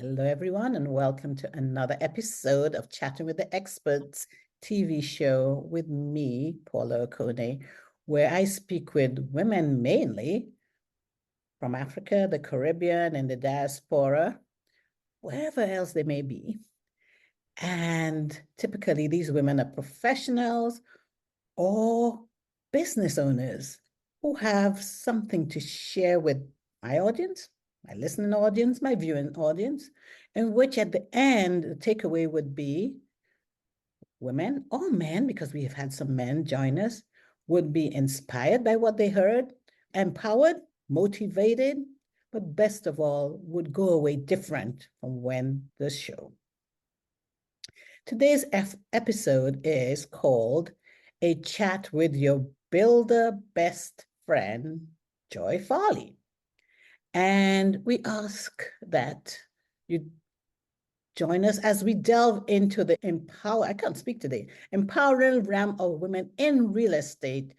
Hello, everyone, and welcome to another episode of Chatting with the Experts TV show with me, Paula Okone, where I speak with women mainly from Africa, the Caribbean, and the diaspora, wherever else they may be. And typically, these women are professionals or business owners who have something to share with my audience, my listening audience, my viewing audience, in which at the end, the takeaway would be women or men, because we have had some men join us, would be inspired by what they heard, empowered, motivated, but best of all, would go away different from when the show. Today's episode is called A Chat with Your Builder Best Friend, Joy Farley. And we ask that you join us as we delve into the empowering realm of women in real estate.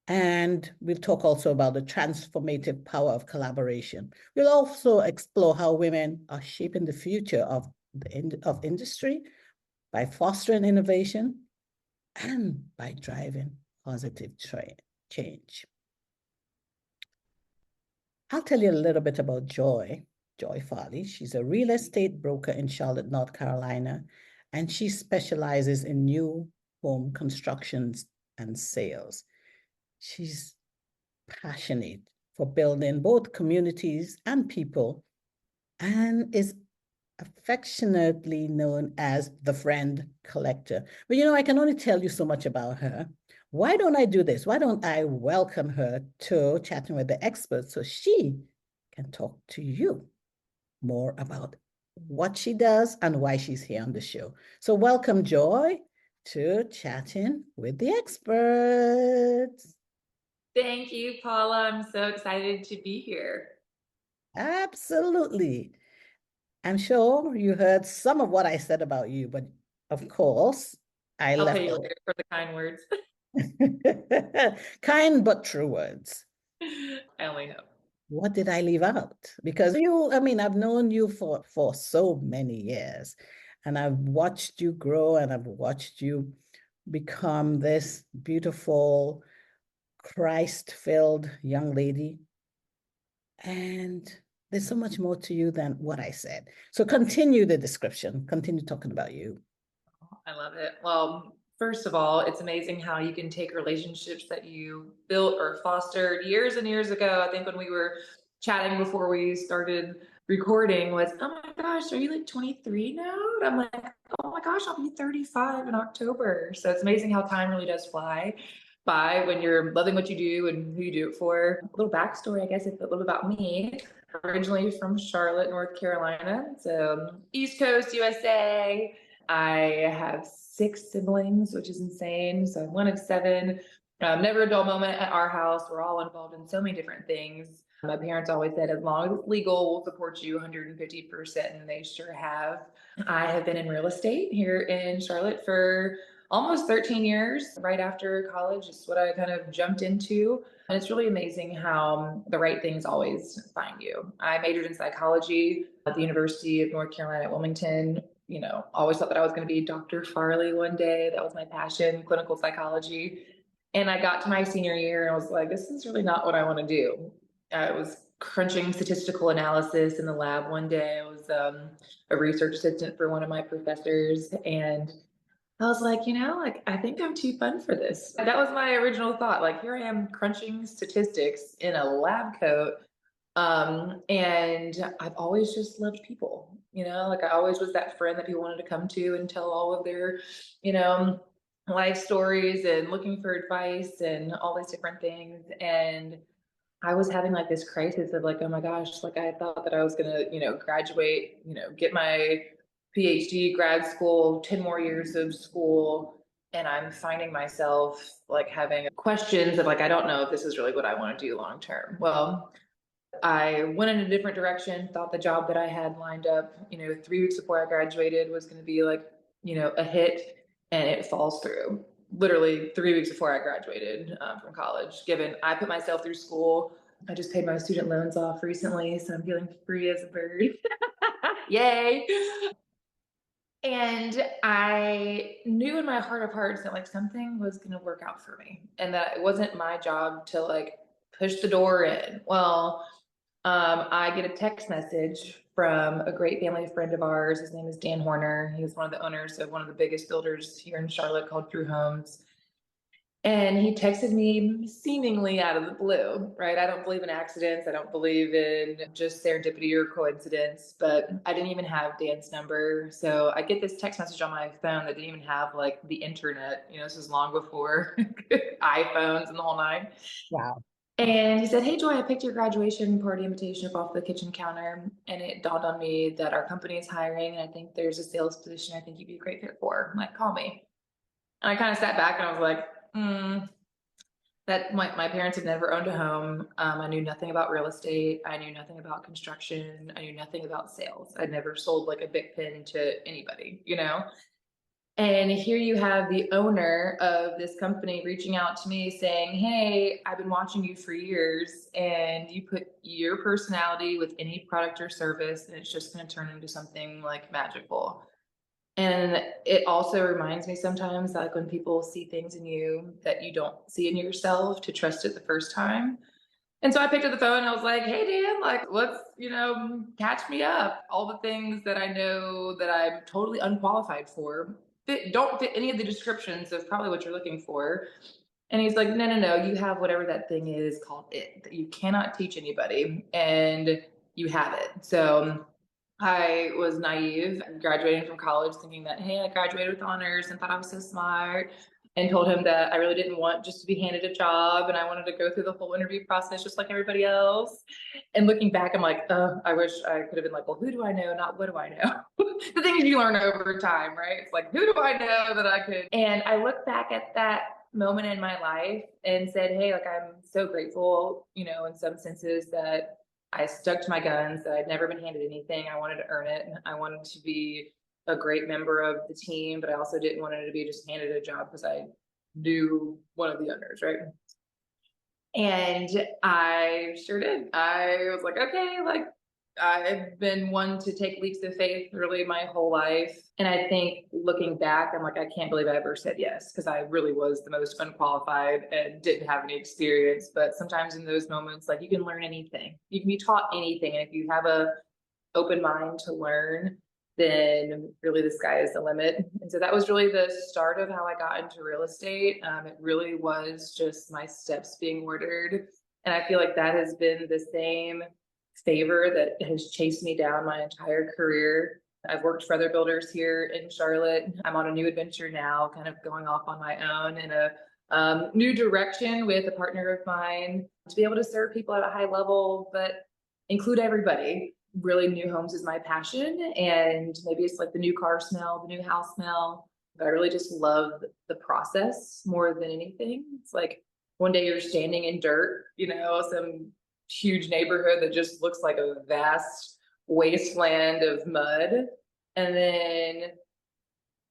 And we'll talk also about the transformative power of collaboration. We'll also explore how women are shaping the future of industry by fostering innovation and by driving positive change. I'll tell you a little bit about Joy Farley. She's a real estate broker in Charlotte, North Carolina, and she specializes in new home constructions and sales. She's passionate for building both communities and people and is affectionately known as the friend collector. But I can only tell you so much about her. Why don't I do this? Why don't I welcome her to Chatting with the Experts so she can talk to you more about what she does and why she's here on the show. So welcome, Joy, to Chatting with the Experts. Thank you, Paula. I'm so excited to be here. Absolutely. I'm sure you heard some of what I said about you, but of course, I I'll pay left you out later for the kind words. kind but true words. I only hope. What did I leave out? Because I've known you for so many years, and I've watched you grow and I've watched you become this beautiful, Christ-filled young lady. And there's so much more to you than what I said. So continue the description, continue talking about you. I love it. Well, first of all, it's amazing how you can take relationships that you built or fostered years and years ago. I think when we were chatting before we started recording was, oh my gosh, are you like 23 now? And I'm like, oh my gosh, I'll be 35 in October. So it's amazing how time really does fly by when you're loving what you do and who you do it for. A little backstory, I guess, a little about me. Originally from Charlotte, North Carolina, so East Coast, USA. I have 6 siblings, which is insane. So I'm one of 7. Never a dull moment at our house. We're all involved in so many different things. My parents always said, as long as it's legal, we'll support you 150%, and they sure have. I have been in real estate here in Charlotte for almost 13 years. Right after college is what I kind of jumped into. And it's really amazing how the right things always find you. I majored in psychology at the University of North Carolina at Wilmington. Always thought that I was going to be Dr. Farley one day. That was my passion, clinical psychology. And I got to my senior year and I was like, this is really not what I want to do. I was crunching statistical analysis in the lab one day. I was a research assistant for one of my professors. And I was like, I think I'm too fun for this. That was my original thought. Like, here I am crunching statistics in a lab coat. And I've always just loved people, I always was that friend that people wanted to come to and tell all of their, you know, life stories and looking for advice and all these different things. And I was having like this crisis of like, oh my gosh, like I thought that I was gonna, graduate, get my PhD, grad school, 10 more years of school. And I'm finding myself like having questions of like, I don't know if this is really what I want to do long term. Well, I went in a different direction, thought the job that I had lined up, 3 weeks before I graduated was going to be like, a hit, and it falls through. Literally 3 weeks before I graduated from college, given I put myself through school. I just paid my student loans off recently, so I'm feeling free as a bird. Yay. And I knew in my heart of hearts that like something was going to work out for me and that it wasn't my job to like push the door in. Well, I get a text message from a great family friend of ours. His name is Dan Horner. He's one of the owners of one of the biggest builders here in Charlotte called True Homes. And he texted me seemingly out of the blue, right? I don't believe in accidents. I don't believe in just serendipity or coincidence, but I didn't even have Dan's number. So I get this text message on my phone that didn't even have like the internet. This is long before iPhones and the whole nine. Wow. And he said, "Hey, Joy, I picked your graduation party invitation up off the kitchen counter. And it dawned on me that our company is hiring. And I think there's a sales position I think you'd be a great fit for. Like, call me." And I kind of sat back and I was like, that my parents had never owned a home. I knew nothing about real estate. I knew nothing about construction. I knew nothing about sales. I'd never sold like a big pin to anybody. And here you have the owner of this company reaching out to me saying, "Hey, I've been watching you for years and you put your personality with any product or service and it's just going to turn into something like magical." And it also reminds me sometimes, like when people see things in you that you don't see in yourself, to trust it the first time. And so I picked up the phone and I was like, "Hey, Dan, like, let's catch me up. All the things that I know that I'm totally unqualified for don't fit any of the descriptions of probably what you're looking for." And he's like, "No, no, no. You have whatever that thing is called it that you cannot teach anybody. And you have it." So I was naive, graduating from college, thinking that, hey, I graduated with honors and thought I was so smart, and told him that I really didn't want just to be handed a job and I wanted to go through the whole interview process just like everybody else. And looking back, I'm like, oh, I wish I could have been like, well, who do I know? Not what do I know? The things you learn over time, right? It's like, who do I know that I could? And I look back at that moment in my life and said, hey, like, I'm so grateful, in some senses that I stuck to my guns, that I'd never been handed anything. I wanted to earn it. I wanted to be a great member of the team, but I also didn't want it to be just handed a job because I knew one of the owners, right? And I sure did. I was like, okay, like, I've been one to take leaps of faith really my whole life. And I think looking back, I'm like, I can't believe I ever said yes, because I really was the most unqualified and didn't have any experience. But sometimes in those moments, like, you can learn anything. You can be taught anything. And if you have a open mind to learn, then really the sky is the limit. And so that was really the start of how I got into real estate. It really was just my steps being ordered. And I feel like that has been the same favor that has chased me down my entire career. I've worked for other builders here in Charlotte. I'm on a new adventure now, kind of going off on my own in a new direction with a partner of mine, to be able to serve people at a high level, but include everybody. Really, new homes is my passion. And maybe it's like the new car smell, the new house smell, but I really just love the process more than anything. It's like one day you're standing in dirt, some huge neighborhood that just looks like a vast wasteland of mud. And then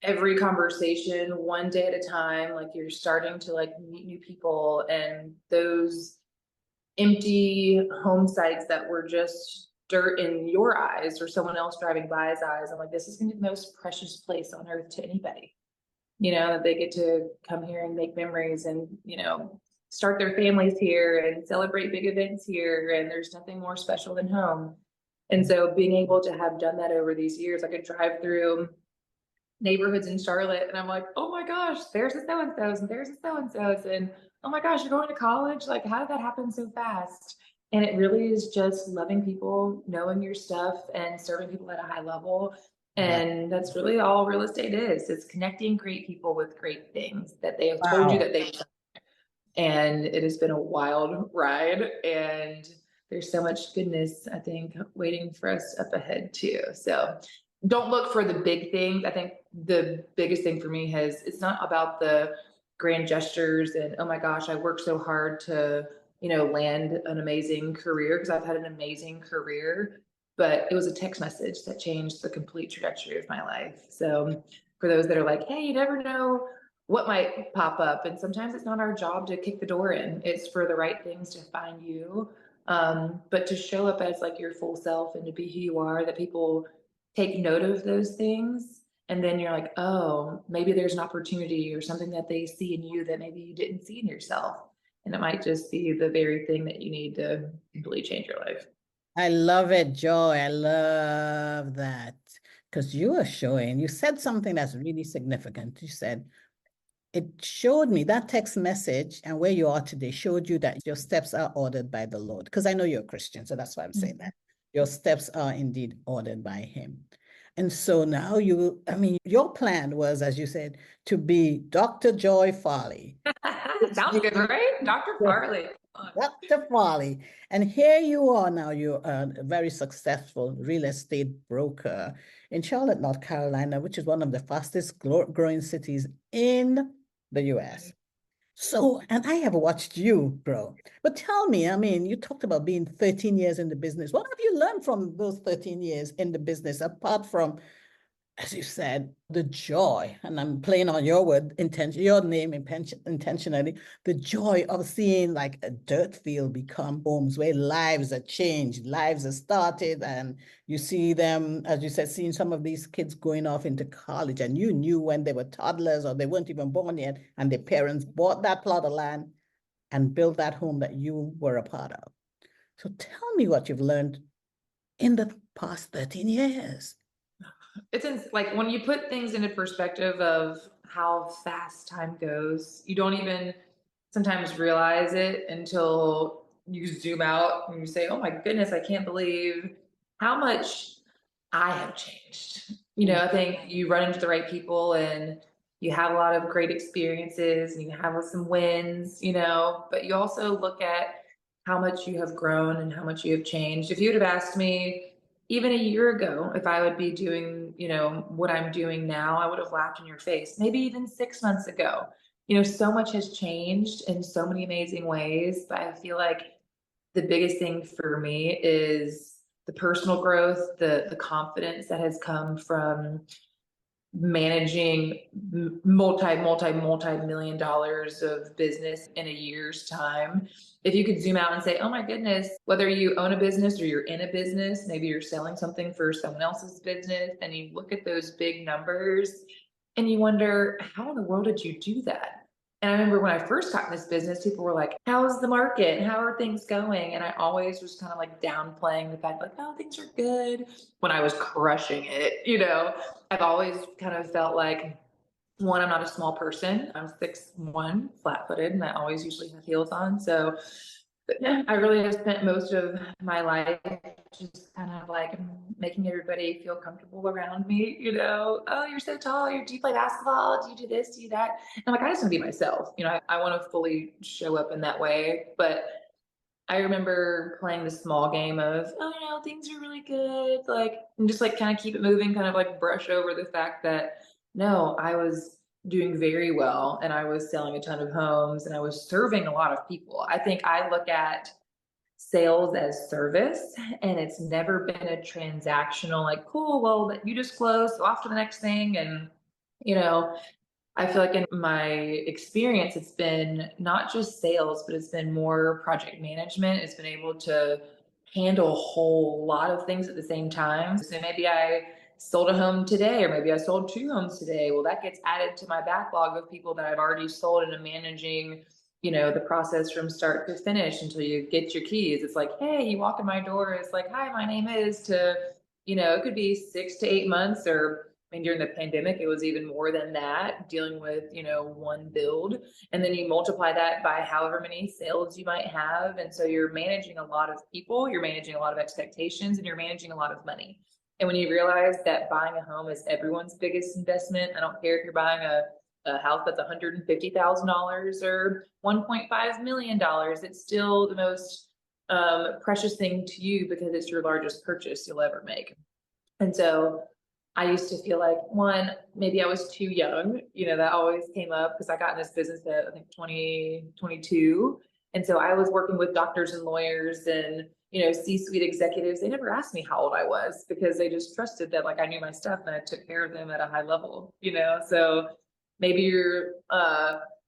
every conversation, one day at a time, like, you're starting to like meet new people, and those empty home sites that were just dirt in your eyes or someone else driving by's eyes, I'm like, this is gonna be the most precious place on earth to anybody. That they get to come here and make memories and, start their families here and celebrate big events here. And there's nothing more special than home. And so being able to have done that over these years, I could drive through neighborhoods in Charlotte and I'm like, oh my gosh, there's the so-and-sos and there's the so-and-sos. And oh my gosh, you're going to college? Like, how did that happen so fast? And it really is just loving people, knowing your stuff, and serving people at a high level. And that's really all real estate is. It's connecting great people with great things that they have told you Wow. that they. And it has been a wild ride. And there's so much goodness, I think, waiting for us up ahead too. So don't look for the big things. I think the biggest thing for me it's not about the grand gestures and, oh my gosh, I worked so hard to, land an amazing career, because I've had an amazing career, but it was a text message that changed the complete trajectory of my life. So for those that are like, hey, you never know what might pop up. And sometimes it's not our job to kick the door in. It's for the right things to find you. But to show up as like your full self and to be who you are, that people take note of those things. And then you're like, oh, maybe there's an opportunity or something that they see in you that maybe you didn't see in yourself. And it might just be the very thing that you need to completely change your life. I love it, Joy. I love that. Because you are showing, you said something that's really significant. You said, it showed me that text message and where you are today showed you that your steps are ordered by the Lord. Because I know you're a Christian, so that's why I'm saying that. Your steps are indeed ordered by Him. And so now your plan was, as you said, to be Dr. Joy Farley. Sounds good, right? Dr. Farley. Dr. Farley. And here you are now, you're a very successful real estate broker in Charlotte, North Carolina, which is one of the fastest growing cities in the US. So, and I have watched you grow. But tell me, you talked about being 13 years in the business. What have you learned from those 13 years in the business, apart from, as you said, the joy, and I'm playing on your word, your name intentionally, the joy of seeing like a dirt field become homes where lives are changed, lives are started, and you see them, as you said, seeing some of these kids going off into college, and you knew when they were toddlers or they weren't even born yet, and their parents bought that plot of land and built that home that you were a part of. So tell me what you've learned in the past 13 years. Like when you put things into perspective of how fast time goes, you don't even sometimes realize it until you zoom out and you say, oh my goodness, I can't believe how much I have changed. I think you run into the right people and you have a lot of great experiences and you have some wins, but you also look at how much you have grown and how much you have changed. If you would have asked me even a year ago if I would be doing, what I'm doing now, I would have laughed in your face. Maybe even 6 months ago. So much has changed in so many amazing ways, but I feel like the biggest thing for me is the personal growth, the confidence that has come from managing multi-million dollars of business in a year's time. If you could zoom out and say, oh my goodness, whether you own a business or you're in a business, maybe you're selling something for someone else's business, and you look at those big numbers and you wonder, how in the world did you do that? And I remember when I first got in this business, people were like, how's the market? How are things going? And I always was kind of like downplaying the fact, like, oh, things are good, when I was crushing it. I've always kind of felt like, one, I'm not a small person. I'm 6'1", flat-footed, and I always usually have heels on. So but yeah, I really have spent most of my life just kind of like making everybody feel comfortable around me. Oh, you're so tall. Do you play basketball? Do you do this? Do you do that? And I'm like, I just want to be myself. I want to fully show up in that way. But I remember playing the small game of, oh, things are really good. Like, and just like kind of keep it moving, kind of like brush over the fact that no, I was doing very well and I was selling a ton of homes and I was serving a lot of people. I think I look at sales as service, and it's never been a transactional, like, cool, well, you just closed, so off to the next thing. And, you know, I feel like in my experience, it's been not just sales, but it's been more project management. It's been able to handle a whole lot of things at the same time. So maybe I sold a home today, or maybe I sold 2 homes today. Well, that gets added to my backlog of people that I've already sold, and I'm managing, the process from start to finish until you get your keys. It's like, hey, you walk in my door, it's like, hi, my name is, to, it could be 6 to 8 months, or during the pandemic, it was even more than that, dealing with, one build. And then you multiply that by however many sales you might have. And so you're managing a lot of people, you're managing a lot of expectations, and you're managing a lot of money. And when you realize that buying a home is everyone's biggest investment, I don't care if you're buying a house that's $150,000 or $1.5 million, it's still the most precious thing to you because it's your largest purchase you'll ever make. And so I used to feel like, one, maybe I was too young. That always came up because I got in this business at, I think, 2022. And so I was working with doctors and lawyers and, C-suite executives. They never asked me how old I was because they just trusted that, like, I knew my stuff and I took care of them at a high level. So maybe you're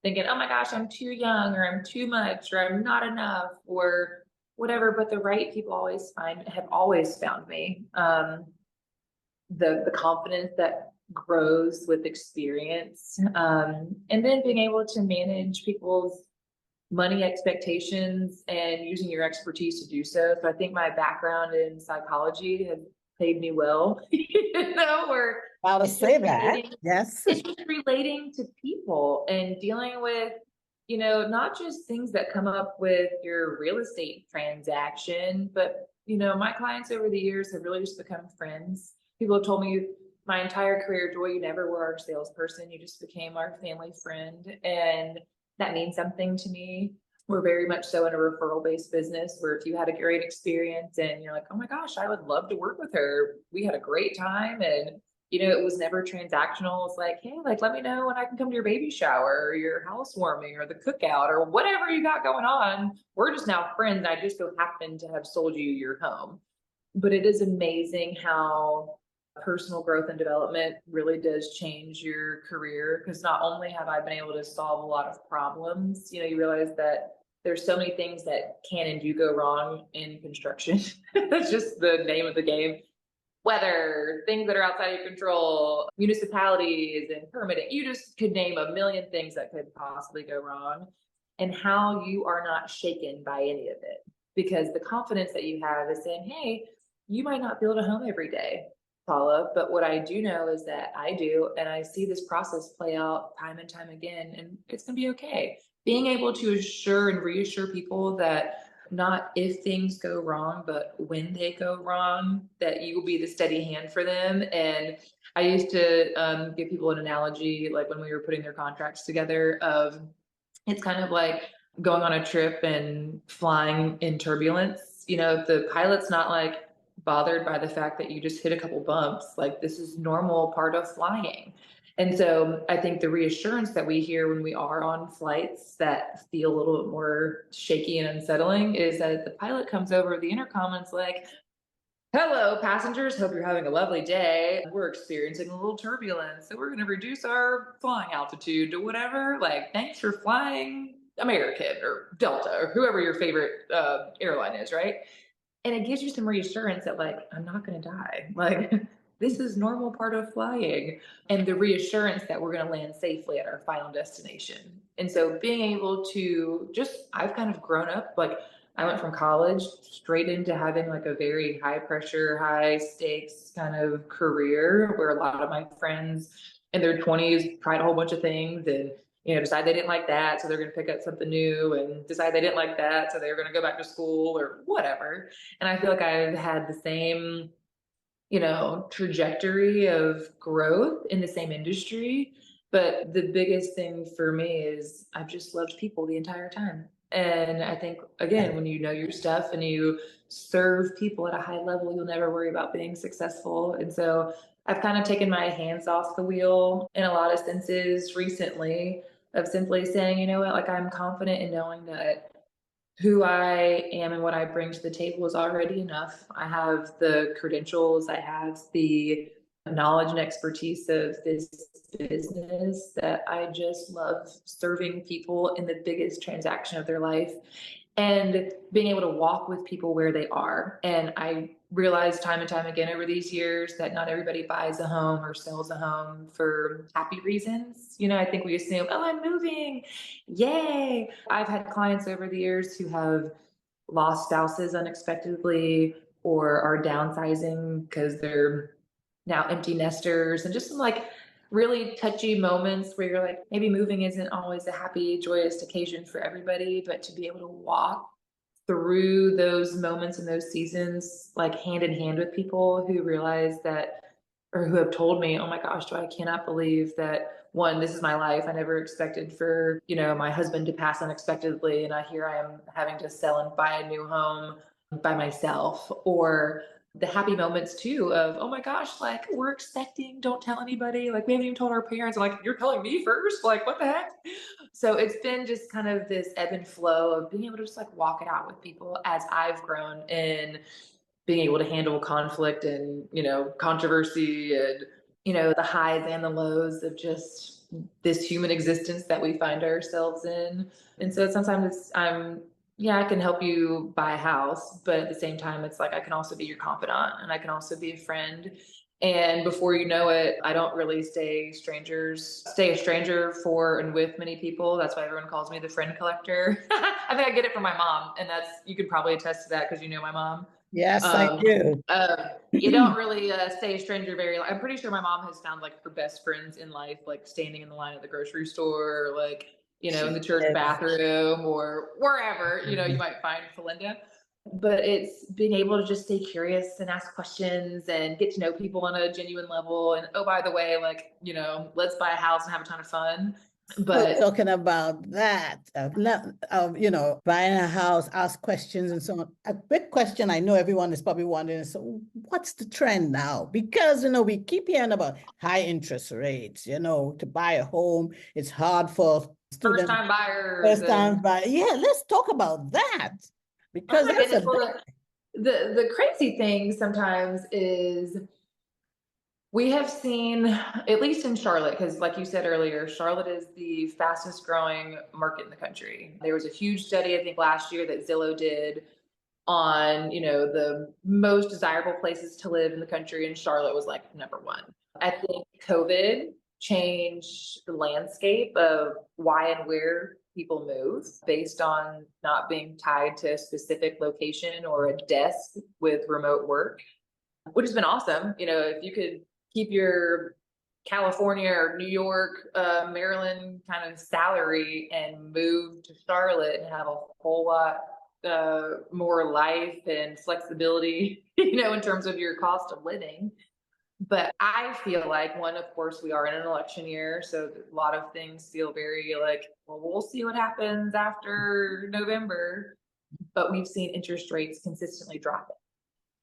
thinking, oh my gosh, I'm too young, or I'm too much, or I'm not enough, or whatever. But the right people have always found me. the confidence that grows with experience, and then being able to manage people's money expectations and using your expertise to do so. So I think my background in psychology has paid me well, where I'll it's say just that. relating, Yes. it's just relating to people and dealing with, not just things that come up with your real estate transaction, but my clients over the years have really just become friends. People have told me my entire career, Joy, you never were our salesperson. You just became our family friend. And that means something to me. We're very much so in a referral based business where if you had a great experience and you're like, oh my gosh, I would love to work with her. We had a great time. And, it was never transactional. It's like, hey, like, let me know when I can come to your baby shower or your housewarming or the cookout or whatever you got going on. We're just now friends. I just so happen to have sold you your home. But it is amazing how personal growth and development really does change your career, because not only have I been able to solve a lot of problems, you realize that there's so many things that can and do go wrong in construction. That's just the name of the game. Weather, things that are outside of your control, municipalities and permitting. You just could name a million things that could possibly go wrong, and how you are not shaken by any of it. Because the confidence that you have is saying, hey, you might not build a home every day, Paula, but what I do know is that I do, and I see this process play out time and time again, and it's going to be okay. Being able to assure and reassure people that not if things go wrong, but when they go wrong, that you will be the steady hand for them. And I used to give people an analogy, like when we were putting their contracts together, of it's kind of like going on a trip and flying in turbulence. If the pilot's not like bothered by the fact that you just hit a couple bumps, like this is normal part of flying. And so I think the reassurance that we hear when we are on flights that feel a little bit more shaky and unsettling is that the pilot comes over the intercom and it's like, hello, passengers. Hope you're having a lovely day. We're experiencing a little turbulence, so we're going to reduce our flying altitude to whatever. Like, thanks for flying American or Delta or whoever your favorite airline is, right? And it gives you some reassurance that, like, I'm not going to die. Like, this is normal part of flying, and the reassurance that we're going to land safely at our final destination. And so being able to I've kind of grown up, like, I went from college straight into having like a very high pressure, high stakes kind of career where a lot of my friends in their 20s tried a whole bunch of things and decide they didn't like that, so they're going to pick up something new, and decide they didn't like that, so they're going to go back to school or whatever. And I feel like I've had the same, trajectory of growth in the same industry. But the biggest thing for me is I've just loved people the entire time. And I think, again, when you know your stuff and you serve people at a high level, you'll never worry about being successful. And so I've kind of taken my hands off the wheel in a lot of senses recently, of simply saying, you know what, like, I'm confident in knowing that who I am and what I bring to the table is already enough. I have the credentials, I have the knowledge and expertise of this business, that I just love serving people in the biggest transaction of their life and being able to walk with people where they are. And I realized time and time again over these years that not everybody buys a home or sells a home for happy reasons. I think we assume, oh, I'm moving. Yay. I've had clients over the years who have lost spouses unexpectedly or are downsizing because they're now empty nesters, and just some like really touchy moments where you're like, maybe moving isn't always a happy, joyous occasion for everybody, but to be able to walk through those moments and those seasons, like hand in hand with people who realize that, or who have told me, oh my gosh, I cannot believe that, one, this is my life. I never expected for, my husband to pass unexpectedly. And here I am having to sell and buy a new home by myself. Or the happy moments too of, oh my gosh, like, we're expecting, don't tell anybody. Like, we haven't even told our parents. I'm like, you're telling me first? Like, what the heck? So it's been just kind of this ebb and flow of being able to just like walk it out with people as I've grown in being able to handle conflict and, controversy and, the highs and the lows of just this human existence that we find ourselves in. And so sometimes yeah, I can help you buy a house, but at the same time, it's like I can also be your confidant and I can also be a friend. And before you know it, I don't really stay a stranger for and with many people. That's why everyone calls me the friend collector. I think I get it from my mom, and you could probably attest to that because you know my mom. Yes, I Um, do. you don't really stay a stranger very long. I'm pretty sure my mom has found like her best friends in life, like standing in the line at the grocery store, or like, in the church Yes. bathroom or wherever, you might find Felinda. But it's being able to just stay curious and ask questions and get to know people on a genuine level. And oh, by the way, like, let's buy a house and have a ton of fun. So But talking about that, buying a house, ask questions and so on. A big question I know everyone is probably wondering is, so what's the trend now? Because, we keep hearing about high interest rates, to buy a home. It's hard for first students, time buyers first time and buy. Yeah, let's talk about that oh because my that's goodness. a big, Well, the crazy thing sometimes is we have seen, at least in Charlotte, because like you said earlier, Charlotte is the fastest growing market in the country. There was a huge study, I think, last year that Zillow did on, the most desirable places to live in the country, and Charlotte was like number one. I think COVID changed the landscape of why and where people move based on not being tied to a specific location or a desk with remote work, which has been awesome. If you could keep your California or New York, Maryland kind of salary and move to Charlotte and have a whole lot more life and flexibility, in terms of your cost of living. But I feel like, one, of course, we are in an election year, so a lot of things feel very like, well, we'll see what happens after November. But we've seen interest rates consistently drop.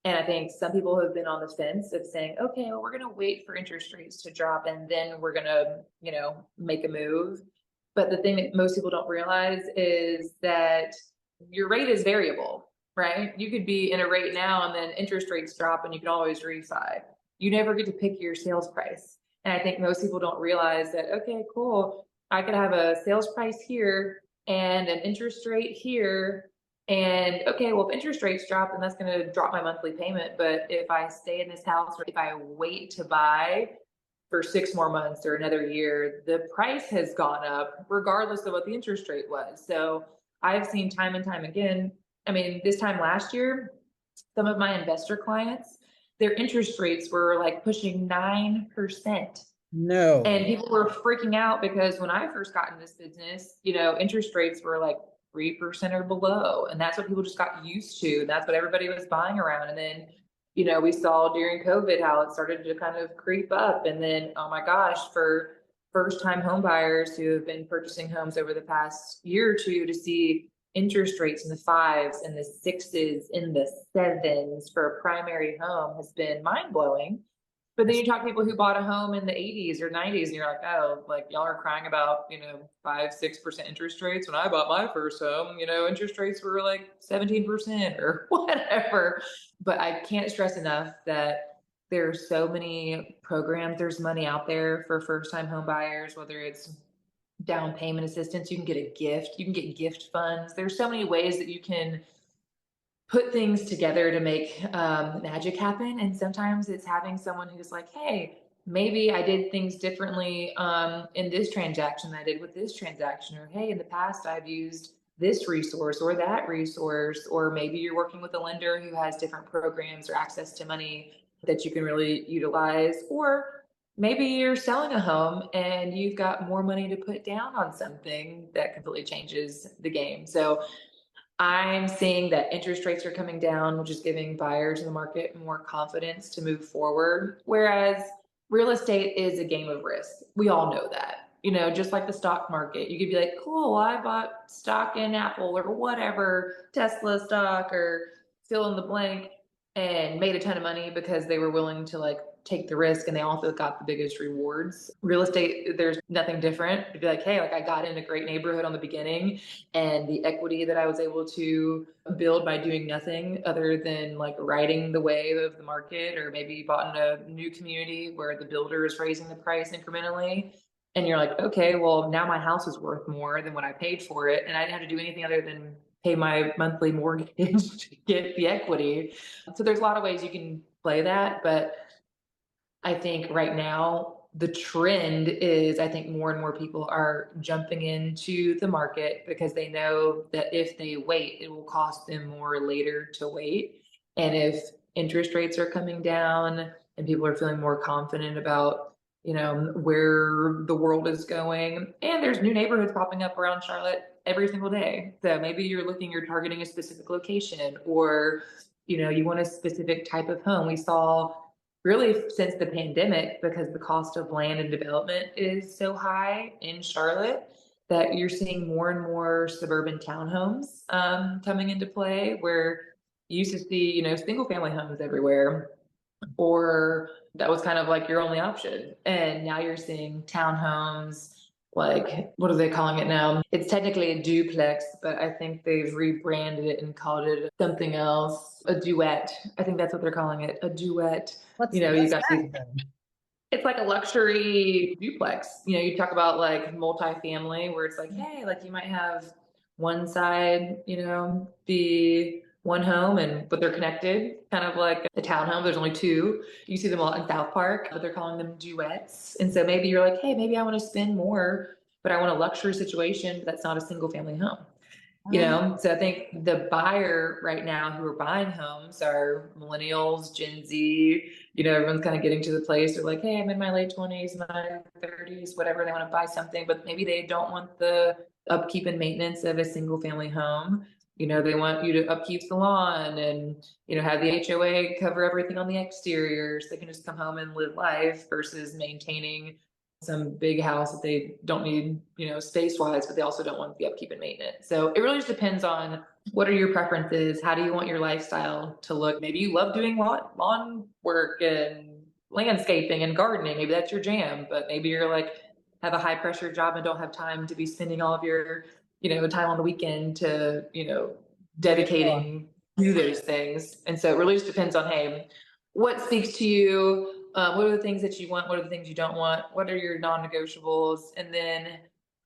And I think some people have been on the fence of saying, okay, well, we're going to wait for interest rates to drop and then we're going to, make a move. But the thing that most people don't realize is that your rate is variable, right? You could be in a rate now and then interest rates drop and you can always refi. You never get to pick your sales price. And I think most people don't realize that, okay, cool, I could have a sales price here and an interest rate here. And okay, well, if interest rates drop, then that's going to drop my monthly payment. But if I stay in this house, or if I wait to buy for 6 more months or another year, the price has gone up regardless of what the interest rate was. So I've seen time and time again. I mean, this time last year, some of my investor clients, their interest rates were like pushing 9%. no. And people were freaking out because when I first got in this business, interest rates were like 3% or below. And that's what people just got used to. And that's what everybody was buying around. And then, we saw during COVID how it started to kind of creep up. And then, oh my gosh, for first time home buyers who have been purchasing homes over the past year or two, to see interest rates in the fives and the sixes in the sevens for a primary home has been mind blowing. But then you talk to people who bought a home in the 80s or 90s, and you're like, oh, like y'all are crying about, 5-6% interest rates. When I bought my first home, interest rates were like 17% or whatever. But I can't stress enough that there's so many programs, there's money out there for first time home buyers, whether it's down payment assistance, you can get a gift, you can get gift funds. There's so many ways that you can put things together to make magic happen. And sometimes it's having someone who's like, hey, maybe I did things differently in this transaction than I did with this transaction. Or, hey, in the past, I've used this resource or that resource. Or maybe you're working with a lender who has different programs or access to money that you can really utilize. Or maybe you're selling a home and you've got more money to put down on something that completely changes the game. So I'm seeing that interest rates are coming down, which is giving buyers in the market more confidence to move forward. Whereas real estate is a game of risk. We all know that. Just like the stock market, you could be like, cool, I bought stock in Apple or whatever, Tesla stock or fill in the blank, and made a ton of money because they were willing to like take the risk and they also got the biggest rewards. Real estate, there's nothing different. It'd be like, hey, like I got in a great neighborhood on the beginning, and the equity that I was able to build by doing nothing other than like riding the wave of the market, or maybe you bought in a new community where the builder is raising the price incrementally. And you're like, okay, well, now my house is worth more than what I paid for it. And I didn't have to do anything other than pay my monthly mortgage to get the equity. So there's a lot of ways you can play that. But I think right now the trend is I think more and more people are jumping into the market because they know that if they wait, it will cost them more later to wait. And if interest rates are coming down and people are feeling more confident about, where the world is going, and there's new neighborhoods popping up around Charlotte every single day. So maybe you're targeting a specific location, or you want a specific type of home. We saw really since the pandemic, because the cost of land and development is so high in Charlotte, that you're seeing more and more suburban townhomes coming into play, where you used to see, single family homes everywhere, or that was kind of like your only option. And now you're seeing townhomes, like, what are they calling it now? It's technically a duplex, but I think they've rebranded it and called it something else, a duet. I think that's what they're calling it, a duet. You What's got that these, then? it's like a luxury duplex. You talk about like multifamily, where it's like, hey, like you might have one side, be one home, but they're connected, kind of like a townhome. There's only two. You see them all in South Park, but they're calling them duets. And so maybe you're like, hey, maybe I want to spend more, but I want a luxury situation that's not a single family home. Ah, So I think the buyer right now who are buying homes are millennials, Gen Z. Everyone's kind of getting to the place they're like, hey, I'm in my late 20s, my 30s, whatever. They want to buy something, but maybe they don't want the upkeep and maintenance of a single family home. They want you to upkeep the lawn and, have the HOA cover everything on the exterior so they can just come home and live life, versus maintaining some big house that they don't need, space wise, but they also don't want the upkeep and maintenance. So it really just depends on what are your preferences? How do you want your lifestyle to look? Maybe you love doing lawn work and landscaping and gardening. Maybe that's your jam, but maybe you're like, have a high pressure job and don't have time to be spending all of your, time on the weekend to, sure. dedicating to those things. And so it really just depends on, hey, what speaks to you? What are the things that you want? What are the things you don't want? What are your non-negotiables? And then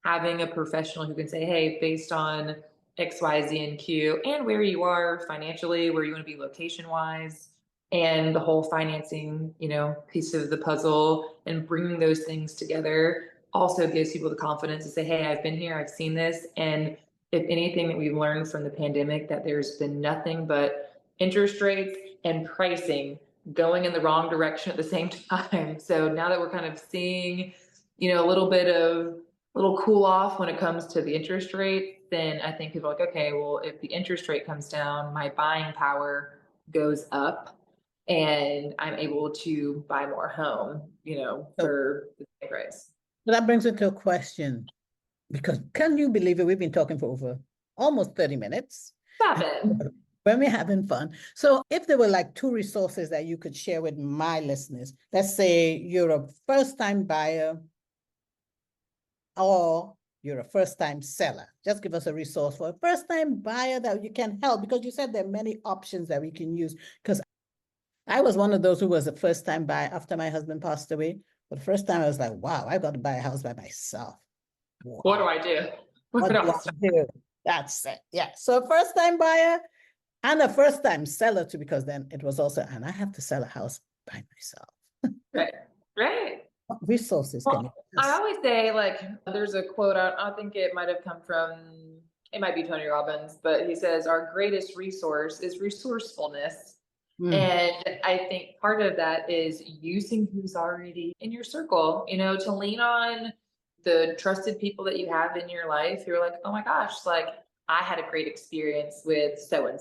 having a professional who can say, hey, based on X, Y, Z, and Q, and where you are financially, where you want to be location wise, and the whole financing, piece of the puzzle, and bringing those things together also gives people the confidence to say, hey, I've been here, I've seen this. And if anything that we've learned from the pandemic, that there's been nothing but interest rates and pricing going in the wrong direction at the same time. So now that we're kind of seeing, a little cool off when it comes to the interest rate, then I think people are like, okay, well, if the interest rate comes down, my buying power goes up and I'm able to buy more home, So, for the same price. so that brings me to a question, because can you believe it? We've been talking for over almost 30 minutes. Stop it. When we're having fun. So if there were like two resources that you could share with my listeners, let's say you're a first-time buyer or you're a first-time seller. Just give us a resource for a first-time buyer that you can help, because you said there are many options that we can use. Because I was one of those who was a first-time buyer after my husband passed away. For the first time, I was like, wow, I've got to buy a house by myself. What do Wow. I do? Where What do do I I start? do? That's it. Yeah. So first-time buyer and a first-time seller too, because then it was also, and I have to sell a house by myself. Right. Right. What resources can you Well, give I us? always say, like, there's a quote, I think it might have come from, it might be Tony Robbins, but he says, our greatest resource is resourcefulness. Mm. And I think part of that is using who's already in your circle, to lean on the trusted people that you have in your life. You're like, oh my gosh, like I had a great experience with so and,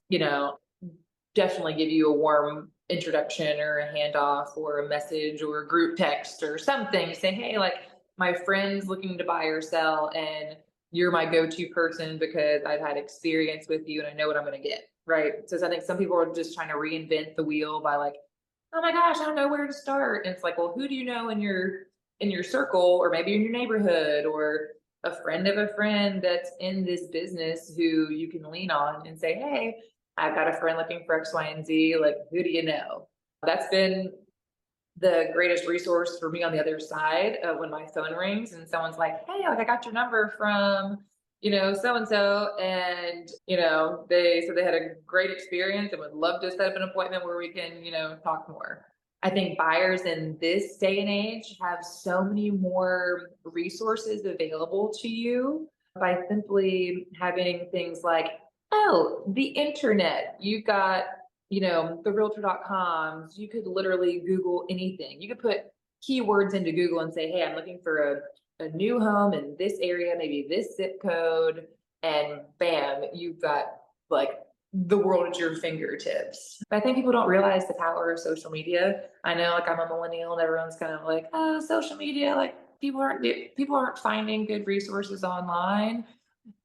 definitely give you a warm introduction or a handoff or a message or a group text or something saying, hey, like my friend's looking to buy or sell, and you're my go-to person because I've had experience with you and I know what I'm going to get. Right. So I think some people are just trying to reinvent the wheel by like, oh my gosh, I don't know where to start. And it's like, well, who do you know in your circle, or maybe in your neighborhood, or a friend of a friend that's in this business who you can lean on and say, hey, I've got a friend looking for X, Y, and Z. Like, who do you know? That's been the greatest resource for me on the other side when my phone rings and someone's like, hey, like I got your number from, so and so. And, they said they had a great experience and would love to set up an appointment where we can, talk more. I think buyers in this day and age have so many more resources available to you by simply having things like, oh, the internet. You've got, the realtor.coms. You could literally Google anything. You could put keywords into Google and say, hey, I'm looking for a new home in this area, maybe this zip code. And bam, you've got like the world at your fingertips. I think people don't realize the power of social media. I know, like, I'm a millennial and everyone's kind of like, oh, social media, like people aren't finding good resources online.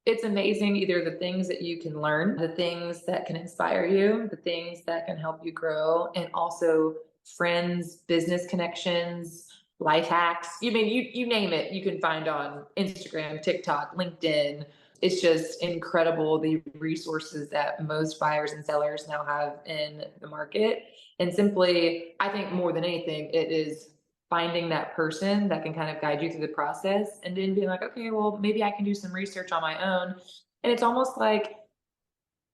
It's amazing, either the things that you can learn, the things that can inspire you, the things that can help you grow, and also friends, business connections, life hacks. You name it, you can find on Instagram, TikTok, LinkedIn. It's just incredible the resources that most buyers and sellers now have in the market. And simply, I think more than anything, it is finding that person that can kind of guide you through the process, and then being like, okay, well, maybe I can do some research on my own. And it's almost like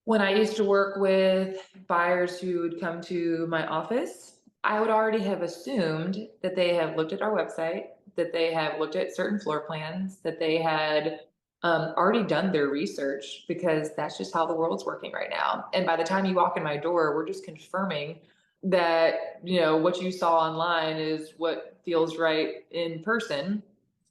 when I used to work with buyers who would come to my office, I would already have assumed that they have looked at our website, that they have looked at certain floor plans, that they had already done their research, because that's just how the world's working right now. And by the time you walk in my door, we're just confirming that, what you saw online is what feels right in person.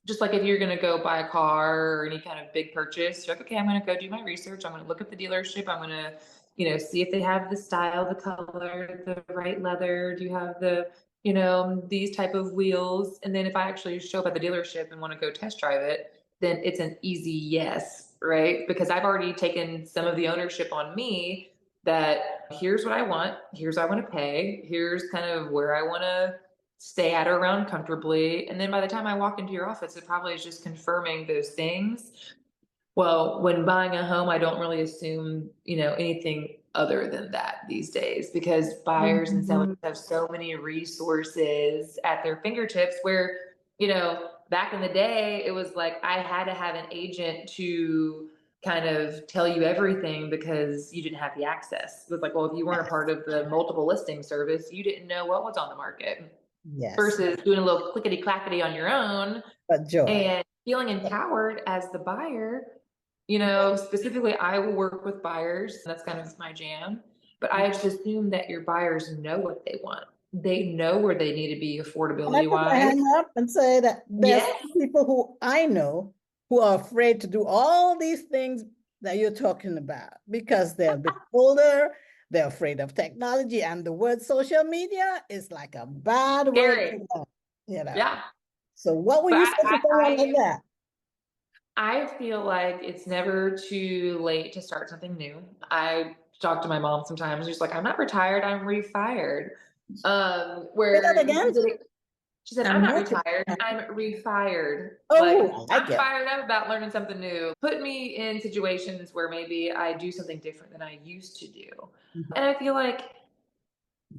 Just like if you're going to go buy a car or any kind of big purchase, you're like, okay, I'm going to go do my research. I'm going to look at the dealership. I'm going to, see if they have the style, the color, the right leather. Do you have these type of wheels? And then if I actually show up at the dealership and want to go test drive it, then it's an easy yes, right? Because I've already taken some of the ownership on me, that here's what I want, here's what I want to pay, here's kind of where I want to stay at or around comfortably. And then by the time I walk into your office, it probably is just confirming those things. Well, when buying a home, I don't really assume, anything other than that these days, because buyers and sellers have so many resources at their fingertips where, back in the day, it was like I had to have an agent to kind of tell you everything because you didn't have the access. It was like, well, if you weren't a part of the multiple listing service, you didn't know what was on the market. Yes, Versus doing a little clickety clackety on your own but joy. and feeling empowered as the buyer. Specifically, I will work with buyers. That's kind of my jam. But I just assume that your buyers know what they want. They know where they need to be And I affordability put my wise. hand up and say that there's Yes. people who I know who are afraid to do all these things that you're talking about because they're a bit older, they're afraid of technology, and the word social media is like a bad word to Scary. them. Yeah. So what would But you say to someone like that? I feel like it's never too late to start something new. I talk to my mom sometimes. She's like, I'm not retired, I'm refired. Say that Where you again? can get She said, I'm I'm not not. retired, I'm refired. Like, Oh, I like I'm it. fired up about learning something new. Put me in situations where maybe I do something different than I used to do. And I feel like,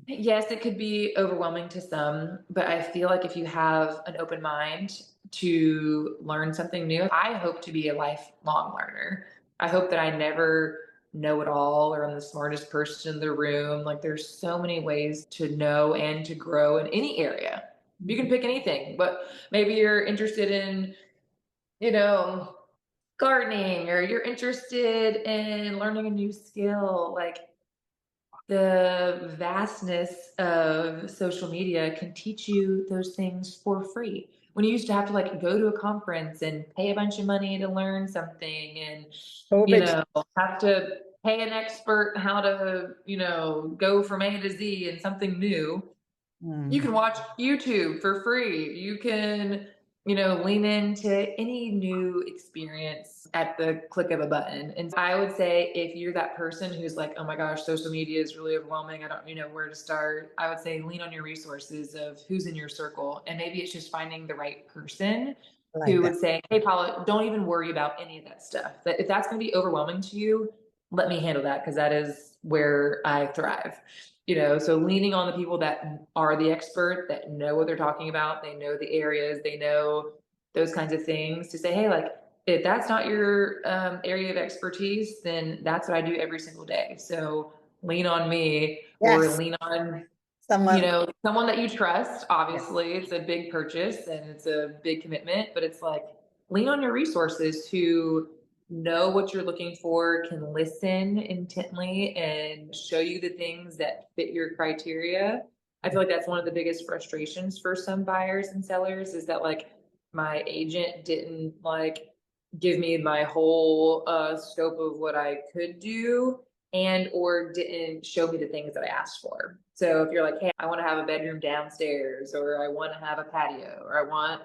yes, it could be overwhelming to some, but I feel like if you have an open mind to learn something new, I hope to be a lifelong learner. I hope that I never know it all or I'm the smartest person in the room. Like, there's so many ways to know and to grow in any area. You can pick anything, but maybe you're interested in, you know, gardening, or you're interested in learning a new skill. Like, the vastness of social media can teach you those things for free. When you used to have to like go to a conference and pay a bunch of money to learn something, and COVID. have to pay an expert how to, go from A to Z in something new, you can watch YouTube for free. You can, lean into any new experience at the click of a button. And I would say if you're that person who's like, oh my gosh, social media is really overwhelming, I don't know where to start, I would say lean on your resources of who's in your circle. And maybe it's just finding the right person I like who that. would say, hey, Paula, don't even worry about any of that stuff. That if that's going to be overwhelming to you, let me handle that, because that is where I thrive. So leaning on the people that are the expert, that know what they're talking about, they know the areas, they know those kinds of things, to say, hey, like, if that's not your area of expertise, then that's what I do every single day. So lean on me, or Yes. lean on Someone, someone that you trust. Obviously, it's a big purchase and it's a big commitment, but it's like lean on your resources to know what you're looking for, can listen intently and show you the things that fit your criteria. I feel like that's one of the biggest frustrations for some buyers and sellers is that like my agent didn't like give me my whole scope of what I could do and or didn't show me the things that I asked for. So if you're like, hey, I want to have a bedroom downstairs, or I want to have a patio, or I want,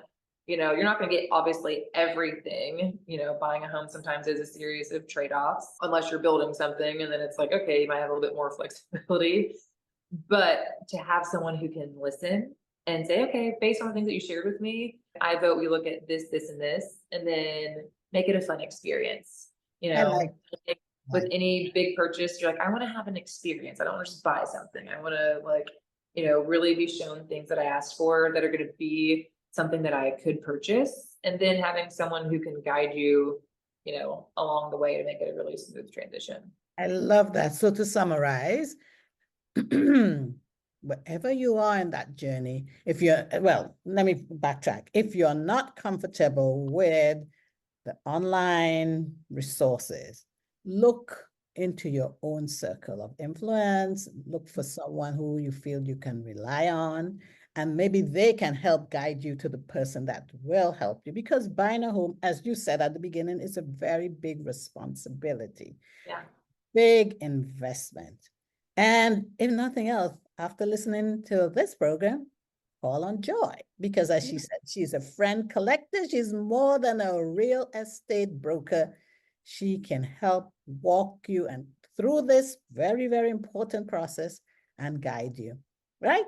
you're not going to get obviously everything. Buying a home sometimes is a series of trade-offs, unless you're building something, and then it's like, okay, you might have a little bit more flexibility. But to have someone who can listen and say, okay, based on the things that you shared with me, I vote we look at this, this, and this, and then make it a fun experience. I like With any big purchase, you're like, I want to have an experience. I don't want to just buy something. I want to really be shown things that I asked for that are going to be something that I could purchase. And then having someone who can guide you, along the way to make it a really smooth transition. I love that. So to summarize, wherever you are in that journey, let me backtrack. If you're not comfortable with the online resources, look into your own circle of influence, look for someone who you feel you can rely on, and maybe they can help guide you to the person that will help you. Because buying a home, as you said at the beginning, is a very big responsibility. Yeah. Big investment. And if nothing else, after listening to this program, call on Joy, because as she said, she's a friend collector. She's more than a real estate broker. She can help walk you and through this very, very important process and guide you, right?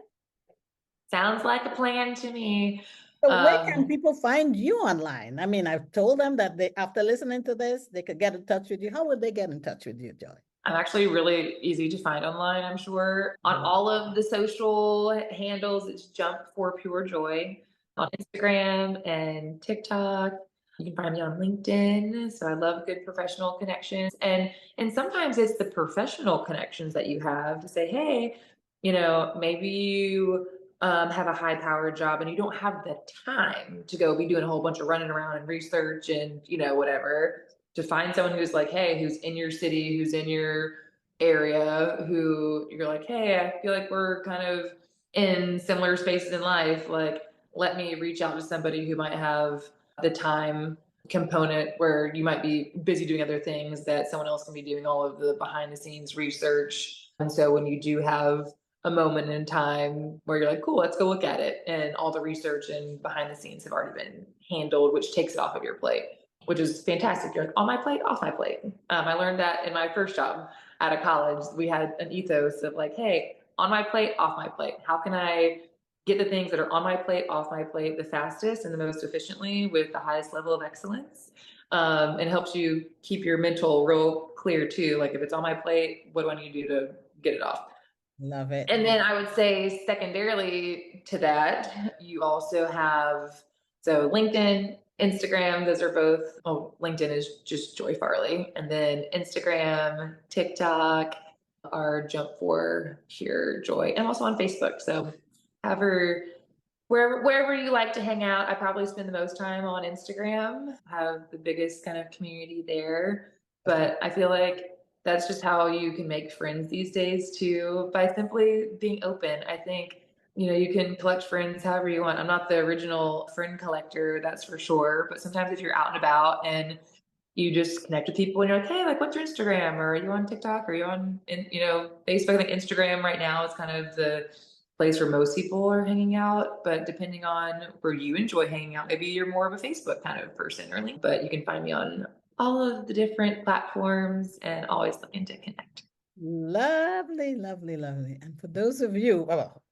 Sounds like a plan to me. So where can people find you online? I mean, I've told them that after listening to this, they could get in touch with you. How would they get in touch with you, Joy? I'm actually really easy to find online, I'm sure. On all of the social handles, it's Jump for Pure Joy on Instagram and TikTok. You can find me on LinkedIn. So I love good professional connections. And sometimes it's the professional connections that you have to say, hey, maybe you have a high powered job and you don't have the time to go be doing a whole bunch of running around and research and, whatever. To find someone who's like, hey, who's in your city, who's in your area, who you're like, hey, I feel like we're kind of in similar spaces in life. Like, let me reach out to somebody who might have the time component where you might be busy doing other things that someone else can be doing all of the behind the scenes research. And so when you do have a moment in time where you're like, cool, let's go look at it, and all the research and behind the scenes have already been handled, which takes it off of your plate, which is fantastic. You're like, on my plate, off my plate. I learned that in my first job out of college. We had an ethos of like, hey, on my plate, off my plate. How can I get the things that are on my plate, off my plate the fastest and the most efficiently with the highest level of excellence? And helps you keep your mental real clear too. Like if it's on my plate, what do I need to do to get it off? Love it. And then I would say secondarily to that, you also have, so LinkedIn, Instagram, those are both, LinkedIn is just Joy Farley. And then Instagram, TikTok are Jump for Pure Joy. And I'm also on Facebook. So wherever you like to hang out, I probably spend the most time on Instagram, have the biggest kind of community there. But I feel like that's just how you can make friends these days too, by simply being open. I think, you can collect friends however you want. I'm not the original friend collector, that's for sure. But sometimes if you're out and about and you just connect with people and you're like, hey, like, what's your Instagram? Or are you on TikTok? Or are you on, Facebook? I think Instagram right now is kind of the place where most people are hanging out. But depending on where you enjoy hanging out, maybe you're more of a Facebook kind of person or link. But you can find me on all of the different platforms and always looking to connect. Lovely, lovely, lovely. And for those of you, well,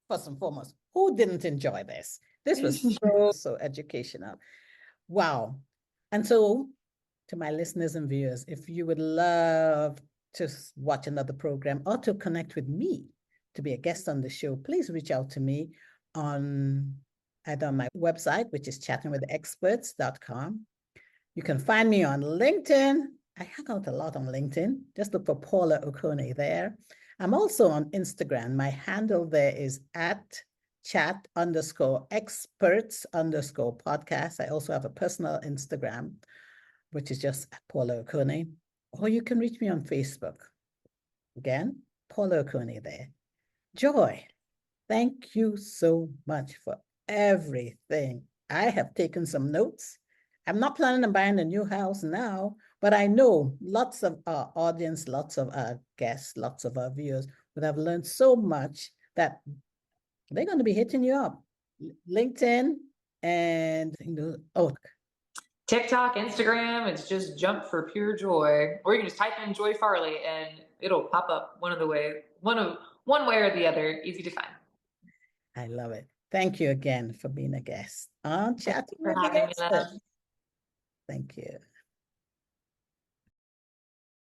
first and foremost, who didn't enjoy this? This was so educational. Wow. And so to my listeners and viewers, if you would love to watch another program or to connect with me to be a guest on the show, please reach out to me on either on my website, which is chattingwithexperts.com. You can find me on LinkedIn. I hang out a lot on LinkedIn. Just look for Paula Okone there. I'm also on Instagram. My handle there is at chat_experts_podcast. I also have a personal Instagram, which is just Paula Okone. Or you can reach me on Facebook. Again, Paula Okone there. Joy, thank you so much for everything. I have taken some notes. I'm not planning on buying a new house now, but I know lots of our audience, lots of our guests, lots of our viewers would have learned so much that they're going to be hitting you up. LinkedIn and, TikTok, Instagram, it's just jump for pure joy. Or you can just type in Joy Farley and it'll pop up one way or the other. Easy to find. I love it. Thank you again for being a guest on Thank Chatting you for with the having me, Expert. love. Thank you.